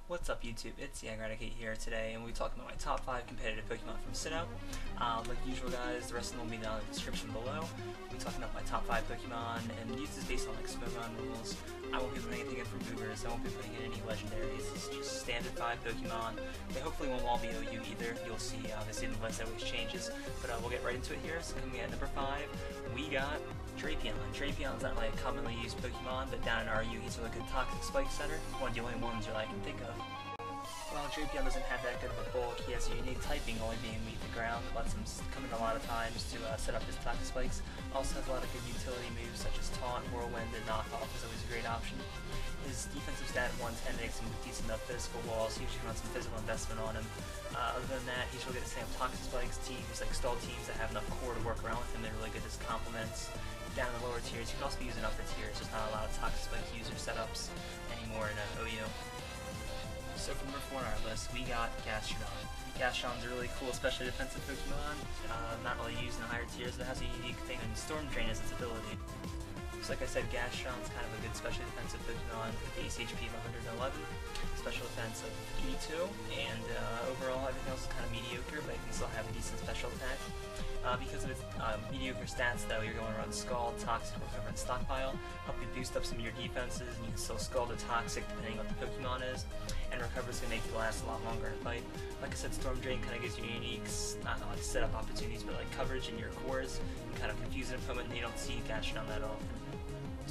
What's up YouTube, it's Garchomp here today, and we'll be talking about my top 5 competitive Pokemon from Sinnoh. Like usual guys, the rest of them will be down in the description below. We'll be talking about my top 5 Pokemon, and these is based on like Pokemon rules. I won't be putting anything in from Boogers, I won't be putting in any legendaries. It's just standard 5 Pokemon. They hopefully won't all be OU either. You'll see obviously the list always changes, but we'll get right into it here. So coming at number 5, we got Drapion. Drapion's not like a commonly used Pokemon, but down in RU he's a really good Toxic Spike Setter, one of the only ones I can think of. While Drapion doesn't have that good of a bulk, he has a unique typing, only being weak to ground, that lets him come in a lot of times to set up his Toxic Spikes. Also has a lot of good utility moves such as Taunt, Whirlwind, and Knockoff is always a great option. His defensive stat 110 makes him decent enough physical walls, he usually runs some physical investment on him. Other than that, he's really good at setting up Toxic Spikes. Teams like stall teams that have enough core to work around with him, they're really good as complements. Down in the lower tiers, you can also be using upper tiers, there's not a lot of Toxic Spike user setups anymore in OU. So for number 4 on our list, we got Garchomp. Garchomp's a really cool, especially defensive Pokemon, not really used in the higher tiers, but it has a unique thing, and Storm Drain is its ability. So like I said, Garchomp's kind of a good special defensive Pokemon with base HP of 111, special defense of 82, and overall everything else is kind of mediocre, but it can still have a decent special attack. Because of its mediocre stats though, you're going to run Scald, Toxic, Recover, and Stockpile, help you boost up some of your defenses, and you can still Scald or Toxic depending on what the Pokemon is, and Recover is going to make you last a lot longer in a fight. Like I said, Storm Drain kind of gives you unique, not like setup opportunities, but like coverage in your cores, and kind of confuse an opponent, and you don't see Garchomp that often.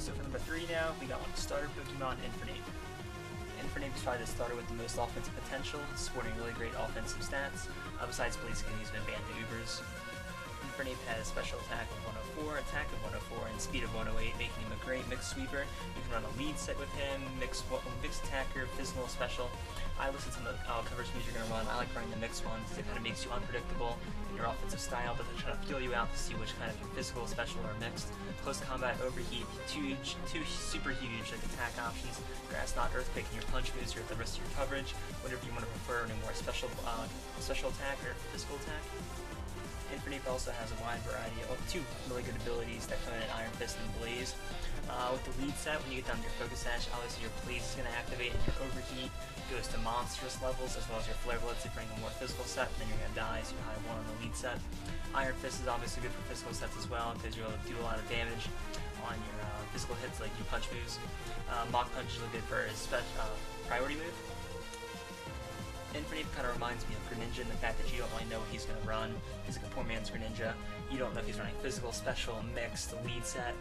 So for number 3 now, we got one starter Pokemon, Infernape. Infernape is probably the starter with the most offensive potential, sporting really great offensive stats, besides Blaziken, he's been banned to Ubers. Infernape has special attack of 104, attack of 104, and speed of 108, making him a great mixed sweeper. You can run a lead set with him, mixed attacker, physical, special. I listen to the coverage moves you're going to run. I like running the mixed ones because it kind of makes you unpredictable in your offensive style, but they're trying to feel you out to see which kind of your physical, special, or mixed. Close combat, overheat, two super huge like attack options, grass, knot, earthquake, and your punch moves are at the rest of your coverage, whatever you want to prefer, any more special attack or physical attack. Infernape also has a wide variety of 2 really good abilities that come in Iron Fist and Blaze. With the lead set, when you get down to your Focus Sash, obviously your Blaze is going to activate, and your Overheat goes to monstrous levels, as well as your Flare Blitz if you're in a more physical set, and then you're going to die, so you high 1 on the lead set. Iron Fist is obviously good for physical sets as well, because you're able to do a lot of damage on your physical hits like your punch moves. Mach Punch is really good for his priority move. Infernape kind of reminds me of Greninja in the fact that you don't really know what he's going to run. He's like a poor man's Greninja. You don't know if he's running physical, special, mixed, lead set.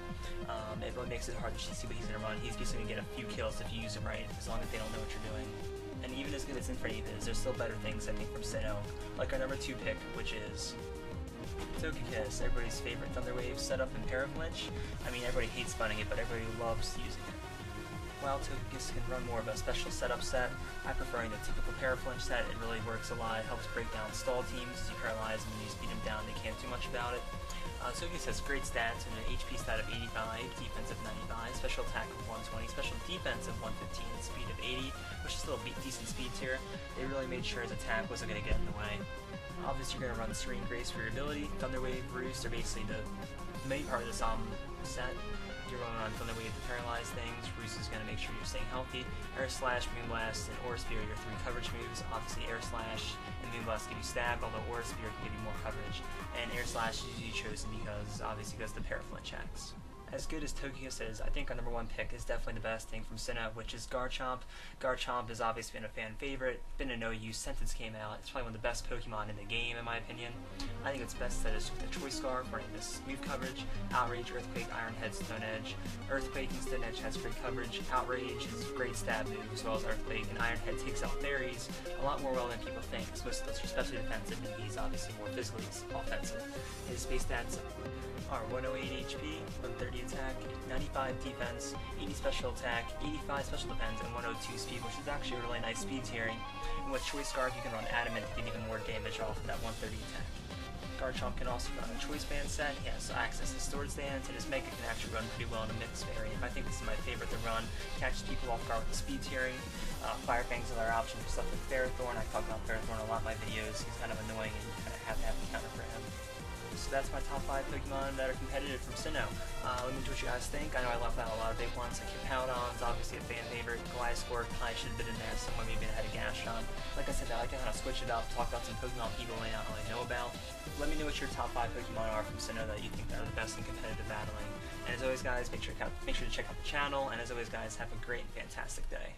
It really makes it hard to see what he's going to run. He's just going to get a few kills if you use him right, as long as they don't know what you're doing. And even as good as Infernape is, there's still better things I think from Sinnoh, like our number 2 pick, which is Togekiss, everybody's favorite Thunder Wave setup in Paraflinch. I mean, everybody hates running it, but everybody loves using it. While Togekiss can run more of a special setup set, I prefer the typical Paraflinch set. It really works a lot. It helps break down stall teams as you paralyze them and you speed them down. They can't do much about it. Togekiss has great stats and an HP stat of 85, defense of 95, special attack of 120, special defense of 115, and speed of 80, which is still a decent speed tier. They really made sure his attack wasn't going to get in the way. Obviously, you're going to run Serene Grace for your ability. Thunder Wave, Roost are basically the main part of the set. You're going on Thunder Wave to paralyze things. Roost is going to make sure you're staying healthy. Air Slash, Moonblast, and Aura Sphere are your 3 coverage moves. Obviously, Air Slash and Moonblast give you stab, although Aura Sphere can give you more coverage. And Air Slash is usually chosen because, obviously, because the Paraflinch hacks. As good as Togekiss is, I think our number 1 pick is definitely the best thing from Sinnoh, which is Garchomp. Garchomp has obviously been a fan favorite, been a no-use since it came out. It's probably one of the best Pokemon in the game, in my opinion. I think it's best set as with the Choice Scarf, running this smooth coverage, Outrage, Earthquake, Iron Head, Stone Edge. Earthquake and Stone Edge has great coverage, Outrage is a great stab move, as well as Earthquake, and Iron Head takes out fairies a lot more well than people think, because most of those are especially defensive, and he's obviously more physically offensive. His base stats are 108 HP, 130 attack, 95 defense, 80 special attack, 85 special defense, and 102 speed, which is actually a really nice speed tiering. And with Choice Scarf, you can run Adamant to get even more damage off of that 130 attack. Garchomp can also run a Choice Band set. He has access to Storage Dance, and his Mega can actually run pretty well in a mixed variant. I think this is my favorite to run. Catches people off guard with the speed tiering. Fire Fang's another option for stuff like Ferrothorn. I talk about Ferrothorn a lot in my videos. He's kind of annoying, and you kind of have to have the counter for him. So that's my top 5 Pokemon that are competitive from Sinnoh. Let me know what you guys think. I know I left out a lot of big ones like Hippowdon's, obviously a fan favorite. Gliscor probably should have been in there somewhere, maybe ahead of Garchomp. Like I said, I like to kind of switch it up, talk about some Pokemon people may not really know about. Let me know what your top 5 Pokemon are from Sinnoh that you think are the best in competitive battling. And as always, guys, make sure to check out the channel. And as always, guys, have a great and fantastic day.